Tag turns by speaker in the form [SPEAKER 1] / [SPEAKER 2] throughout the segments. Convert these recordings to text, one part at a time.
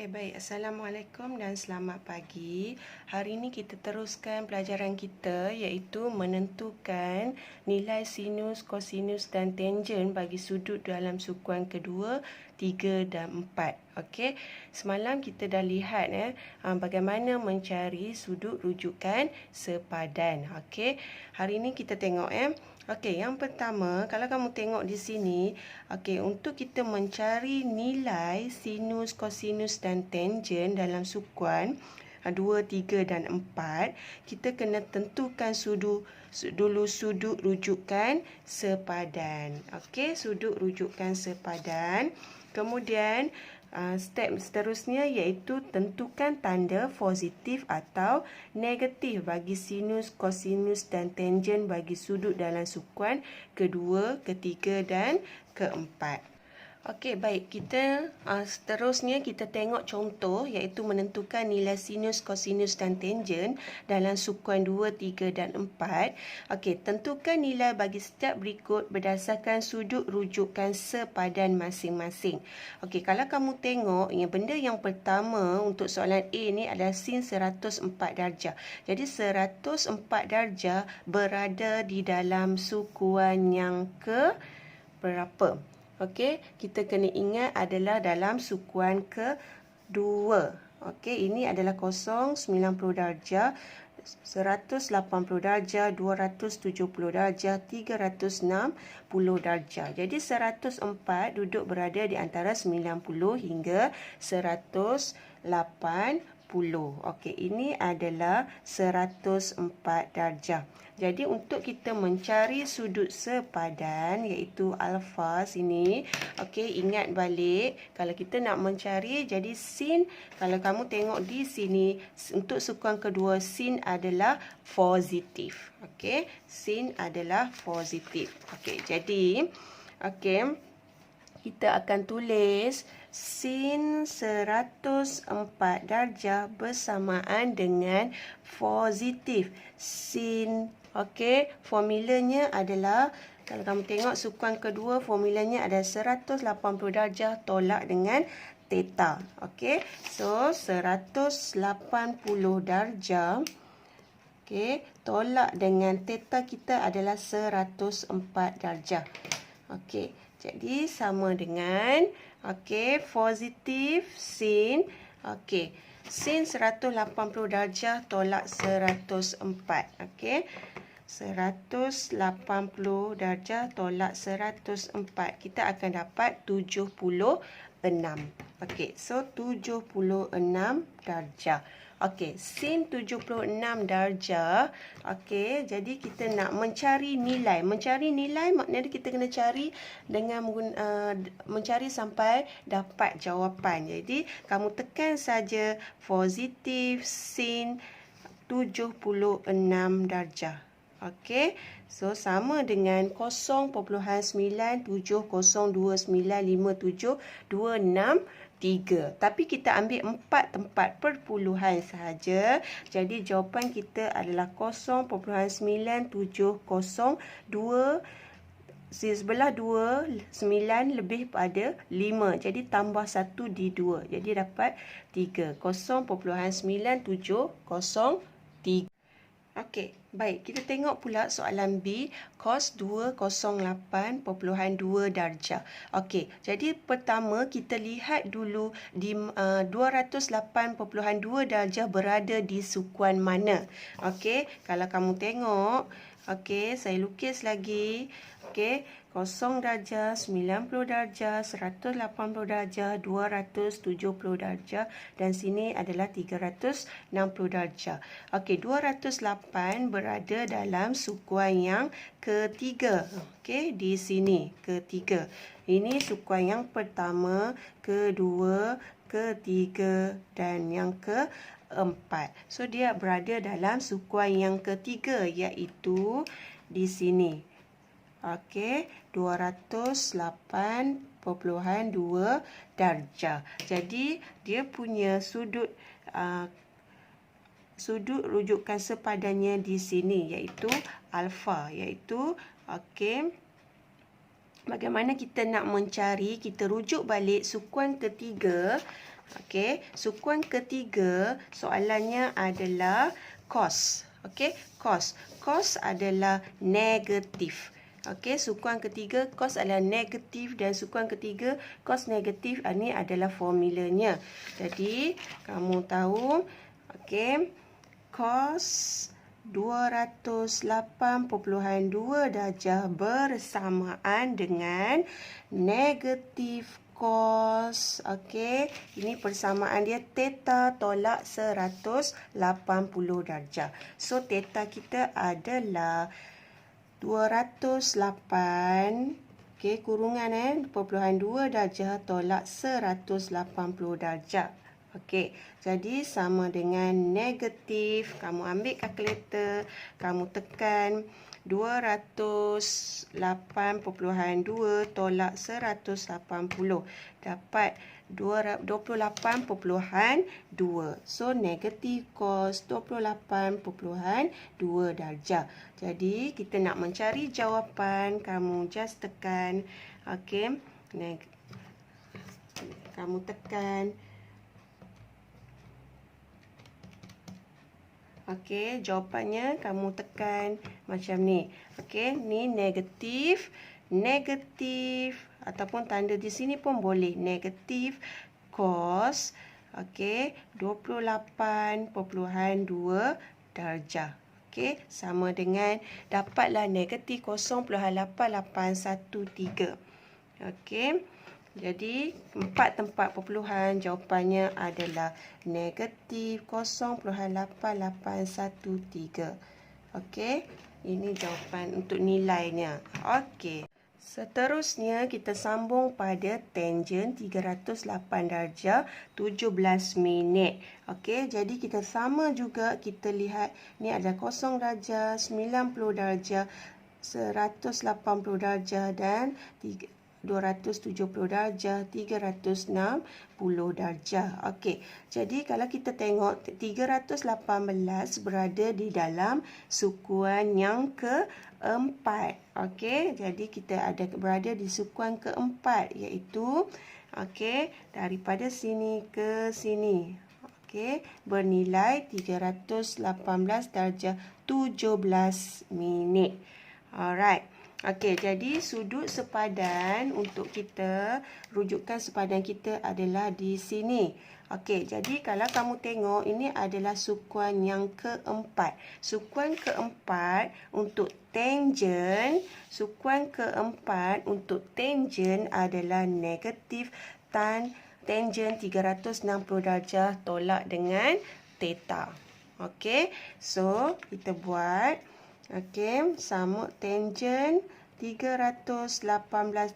[SPEAKER 1] Baik. Assalamualaikum dan selamat pagi. Hari ini kita teruskan pelajaran kita iaitu menentukan nilai sinus, kosinus dan tangen bagi sudut dalam sukuan kedua, 3 dan 4. Okey. Semalam kita dah lihat bagaimana mencari sudut rujukan sepadan. Okey. Hari ini kita tengok Okey, yang pertama, kalau kamu tengok di sini, okey, untuk kita mencari nilai sinus, kosinus dan tangen dalam sukuan 2, 3 dan 4, kita kena tentukan dulu sudut rujukan sepadan. Okey, sudut rujukan sepadan. Kemudian step seterusnya iaitu tentukan tanda positif atau negatif bagi sinus, kosinus dan tangen bagi sudut dalam sukuan kedua, ketiga dan keempat. Okey, baik. Kita seterusnya kita tengok contoh iaitu menentukan nilai sinus, kosinus dan tangen dalam sukuan 2, 3 dan 4. Okey, tentukan nilai bagi setiap berikut berdasarkan sudut rujukan sepadan masing-masing. Okey, kalau kamu tengok, benda yang pertama untuk soalan A ni adalah sin 104 darjah. Jadi 104 darjah berada di dalam sukuan yang ke berapa? Okey, kita kena ingat adalah dalam sukuan kedua. Okey, ini adalah 90 darjah, 180 darjah, 270 darjah, 360 darjah. Jadi 104 duduk berada di antara 90 hingga 180. Okey, ini adalah 104 darjah. Jadi untuk kita mencari sudut sepadan iaitu alfa sini, okey, ingat balik kalau kita nak mencari, jadi sin, kalau kamu tengok di sini untuk sukuan kedua sin adalah positif. Okey, sin adalah positif. Okey, jadi okey, kita akan tulis sin 104 darjah bersamaan dengan positif sin. Okey, formulanya adalah, kalau kamu tengok sukuan kedua, formulanya ada 180 darjah tolak dengan theta. Okey, so 180 darjah tolak dengan theta kita adalah 104 darjah. Okey, jadi sama dengan positif sin. Okey, sin 180 darjah tolak 104. Okey, 180 darjah tolak 104. Kita akan dapat 76. Okey, so 76 darjah. Okey, sin 76 darjah. Okey, jadi kita nak mencari nilai. Mencari nilai maknanya kita kena cari dengan mencari sampai dapat jawapan. Jadi, kamu tekan saja positif sin 76 darjah. Okey, so sama dengan 0.9295726 tapi kita ambil 4 tempat perpuluhan sahaja. Jadi jawapan kita adalah 0.9702. Sebelah 2, 9 lebih pada 5. Jadi tambah 1 di 2. Jadi dapat 3. 0.9703. Okey, baik. Kita tengok pula soalan B, cos 208.2 darjah. Okey, jadi pertama kita lihat dulu di 208.2 darjah berada di sukuan mana. Okey, kalau kamu tengok, okey, saya lukis lagi. Okey, 0 darjah, 90 darjah, 180 darjah, 270 darjah dan sini adalah 360 darjah. Okey, 208 berada dalam sukuan yang ketiga. Okey, di sini ketiga. Ini sukuan yang pertama, kedua, ketiga dan yang keempat. So dia berada dalam sukuan yang ketiga iaitu di sini. Okey, 208.2 darjah. Jadi dia punya sudut rujukan sepadannya di sini iaitu alfa, iaitu okey. Bagaimana kita nak mencari? Kita rujuk balik sukuan ketiga. Okey, sukuan ketiga soalannya adalah cos. Okey, cos. Cos adalah negatif. Okey, sukuan ketiga cos adalah negatif dan sukuan ketiga cos negatif ini adalah formulanya. Jadi, kamu tahu okey, cos 208.2 darjah bersamaan dengan negatif cos. Okey, ini persamaan dia theta tolak 180 darjah. So theta kita adalah 208 okey, kurungan 2 darjah tolak 180 darjah. Okey, jadi sama dengan negatif. Kamu ambil kalkulator, kamu tekan 208.2 tolak 180. Dapat 28.2. So, negatif cos 28.2 darjah. Jadi, kita nak mencari jawapan. Kamu just tekan. Okey, kamu tekan. Okey, jawapannya kamu tekan macam ni. Okey, ni negatif, negatif ataupun tanda di sini pun boleh. Negatif cos, okey, 28.2 darjah. Okey, sama dengan dapatlah negatif 0.8813. Okey. Jadi, 4 tempat perpuluhan jawapannya adalah negatif 0.8813. Okey, ini jawapan untuk nilainya. Okey. Seterusnya, kita sambung pada tangent 308 darjah 17 minit. Okey, jadi kita sama juga. Kita lihat ni ada 0 darjah, 90 darjah, 180 darjah dan 270 darjah, 360 darjah. Okey, jadi kalau kita tengok 318 berada di dalam sukuan yang keempat. Okey, jadi kita ada berada di sukuan keempat iaitu okey, daripada sini ke sini. Okey, bernilai 318 darjah 17 minit. Alright. Okey, jadi sudut sepadan untuk kita, rujukan sepadan kita adalah di sini. Okey, jadi kalau kamu tengok, ini adalah sukuan yang keempat. Sukuan keempat untuk tangent, adalah negatif tangent 360 darjah tolak dengan theta. Okey, so kita buat. Okey, sama tangent 318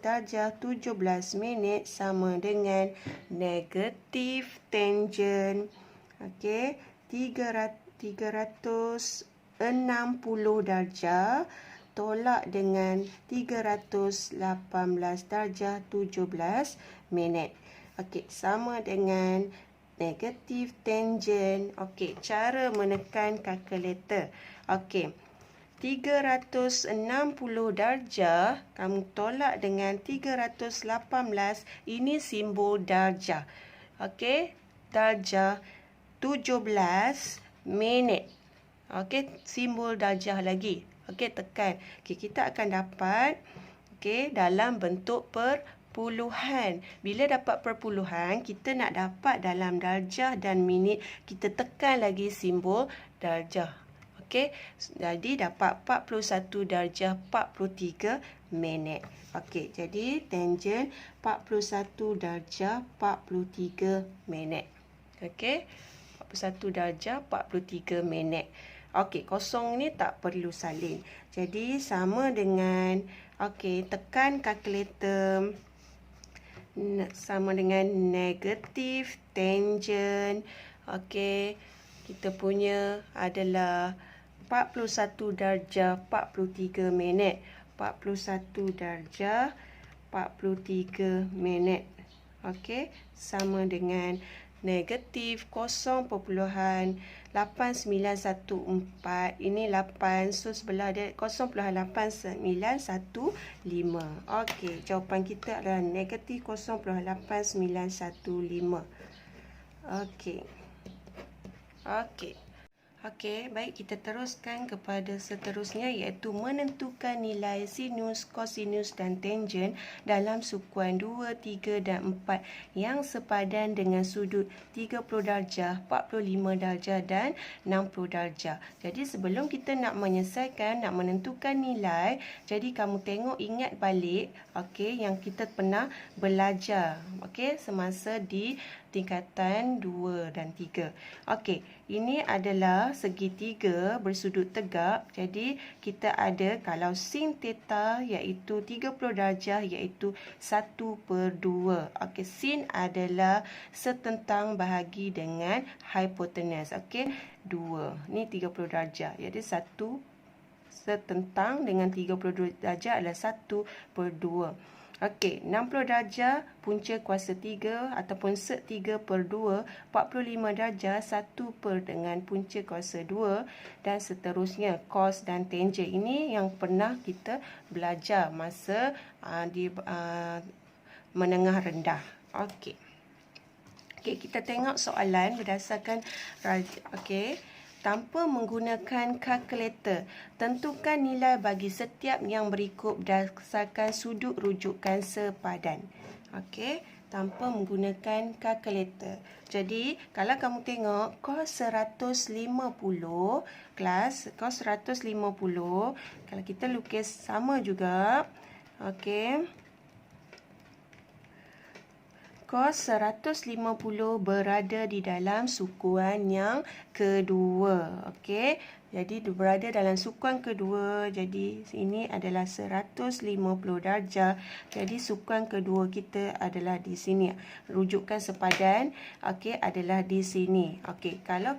[SPEAKER 1] darjah 17 minit sama dengan negatif tangent. Okey, 360 darjah tolak dengan 318 darjah 17 minit. Okey, sama dengan negatif tangent. Okey, cara menekan kalkulator. Okey, 360 darjah kamu tolak dengan 318, ini simbol darjah. Okey, darjah 17 minit. Okey, simbol darjah lagi. Okey, tekan. Okey, kita akan dapat dalam bentuk perpuluhan. Bila dapat perpuluhan, kita nak dapat dalam darjah dan minit, kita tekan lagi simbol darjah. Okey, jadi dapat 41 darjah 43 minit. Okey, jadi tangent 41 darjah 43 minit. Okey, 41 darjah 43 minit. Okey, kosong ni tak perlu salin. Jadi sama dengan, okey, tekan kalkulator. Sama dengan negatif tangent. Okey, kita punya adalah 41 darjah 43 minit. 41 darjah 43 minit. Okey, sama dengan negatif 0.8914. Ini 8, so sebelah dia 0.8915. Okey, jawapan kita adalah negatif 0.8915. Okey. Okey. Okey, baik, kita teruskan kepada seterusnya iaitu menentukan nilai sinus, kosinus dan tangen dalam sukuan 2, 3 dan 4 yang sepadan dengan sudut 30 darjah, 45 darjah dan 60 darjah. Jadi sebelum kita nak menyelesaikan, nak menentukan nilai, jadi kamu tengok, ingat balik okey yang kita pernah belajar okey semasa di tingkatan 2 dan 3. Okey, ini adalah segitiga bersudut tegak. Jadi, kita ada kalau sin theta iaitu 30 darjah iaitu 1/2. Okey, sin adalah setentang bahagi dengan hipotenus. Okey, 2. Ni 30 darjah. Jadi, 1 setentang dengan 30 darjah adalah 1/2. Okey, 60 darjah punca kuasa 3 ataupun sek 3/2, 45 darjah 1 per dengan punca kuasa 2 dan seterusnya cos dan tangen. Ini yang pernah kita belajar masa di menengah rendah. Okey. Okey, kita tengok soalan berdasarkan okey. Tanpa menggunakan kalkulator, tentukan nilai bagi setiap yang berikut berdasarkan sudut rujukan sepadan. Okey, tanpa menggunakan kalkulator. Jadi, kalau kamu tengok cos 150 kelas cos 150, kalau kita lukis sama juga. Okey. Cos 150 berada di dalam sukuan yang kedua. Okey. Jadi berada dalam sukuan kedua. Jadi ini adalah 150 darjah. Jadi sukuan kedua kita adalah di sini. Rujukan sepadan okey adalah di sini. Okey, kalau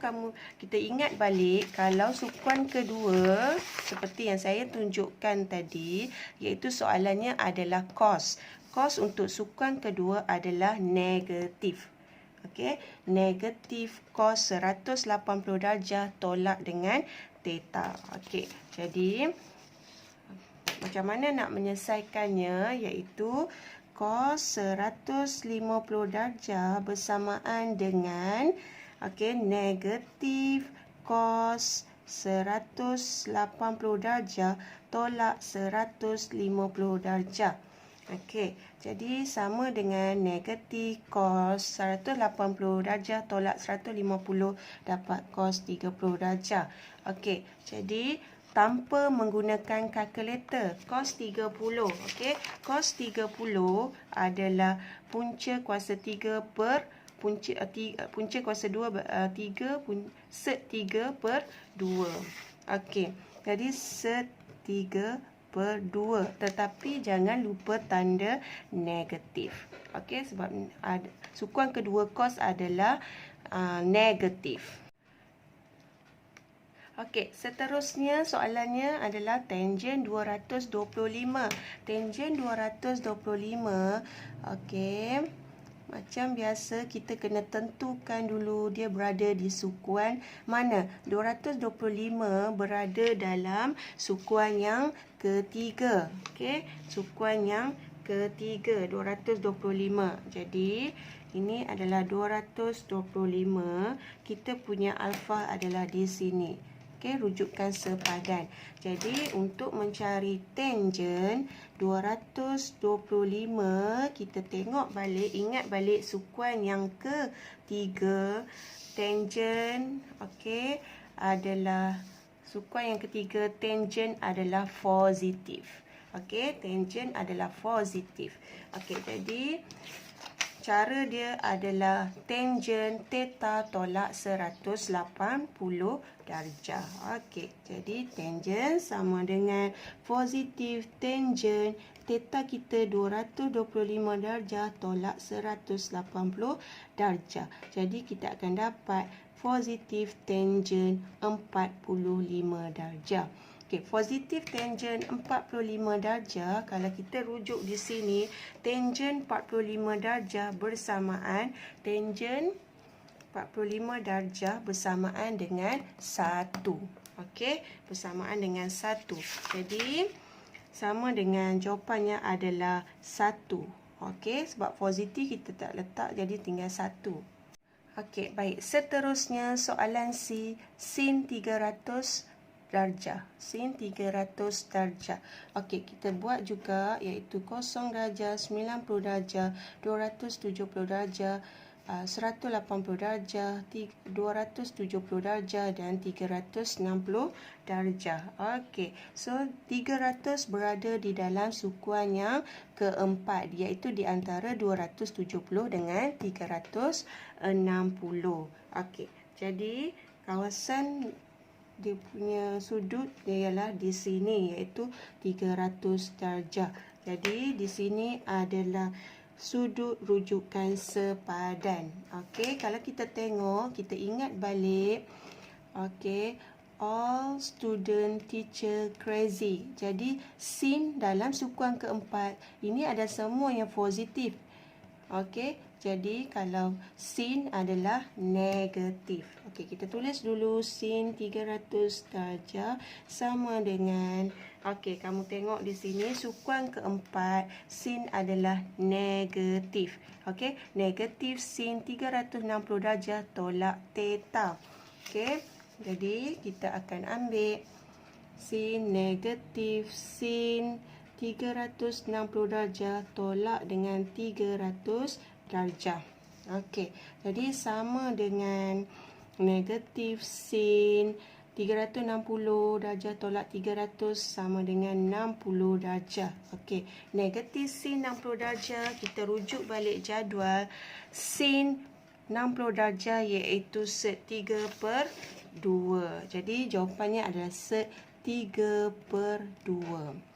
[SPEAKER 1] kita ingat balik kalau sukuan kedua seperti yang saya tunjukkan tadi iaitu soalannya adalah cos. Cos untuk sukuan kedua adalah negatif. Okey, negatif cos 180 darjah tolak dengan theta. Okey, jadi macam mana nak menyelesaikannya iaitu cos 150 darjah bersamaan dengan okey negatif cos 180 darjah tolak 150 darjah. Okey, jadi sama dengan negatif cos 180 darjah tolak 150 dapat cos 30 darjah. Okey, jadi tanpa menggunakan kalkulator, cos 30. Okey, cos 30 adalah punca kuasa 3 per punca kuasa 2 3 sek 3/2. Okey, jadi sek 3/2, tetapi jangan lupa tanda negatif. Okey, sebab sukuan kedua cos adalah negatif. Okey, seterusnya soalannya adalah tangen 225. Tangen 225, okey. Macam biasa kita kena tentukan dulu dia berada di sukuan mana. 225 berada dalam sukuan yang ketiga. Okey, sukuan yang ketiga 225. Jadi ini adalah 225. Kita punya alfa adalah di sini. Okey, rujukan sepadan. Jadi untuk mencari tangen 225, kita tengok balik, ingat balik sukuan yang ketiga. Tangen okey adalah sukuan yang ketiga, tangen adalah positif. Okey, tangen adalah positif. Okey, jadi cara dia adalah tangen theta tolak 180 darjah. Okey, jadi tangen sama dengan positif tangen theta kita 225 darjah tolak 180 darjah. Jadi kita akan dapat positif tangen 45 darjah. Okey, positif tangen 45 darjah, kalau kita rujuk di sini, tangen 45 darjah bersamaan tangen 45 darjah bersamaan dengan 1. Okey, bersamaan dengan 1. Jadi sama dengan jawapannya adalah 1. Okey, sebab positif kita tak letak jadi tinggal 1. Okey, baik. Seterusnya soalan C, sin 300 darjah. Sin 300 darjah. Okey, kita buat juga iaitu 0 darjah, 90 darjah, 270 darjah, 180 darjah, 270 darjah dan 360 darjah. Okey, so 300 berada di dalam sukuan yang keempat, iaitu di antara 270 dengan 360. Okey, jadi kawasan dia punya sudut dia ialah di sini, iaitu 300 darjah. Jadi di sini adalah sudut rujukan sepadan. Okey, kalau kita tengok, kita ingat balik. Okey, all student teacher crazy. Jadi sin dalam sukuan keempat ini ada semua yang positif. Okey, jadi kalau sin adalah negatif. Okey, kita tulis dulu sin 300 darjah sama dengan, okey, kamu tengok di sini sukuan keempat sin adalah negatif. Okey, negatif sin 360 darjah tolak theta. Okey, jadi kita akan ambil sin negatif sin 360 darjah tolak dengan 300 darjah. Okey, jadi sama dengan negatif sin 360 darjah tolak 300 sama dengan 60 darjah. Okey, negatif sin 60 darjah, kita rujuk balik jadual. Sin 60 darjah iaitu set 3/2. Jadi jawapannya adalah set 3/2.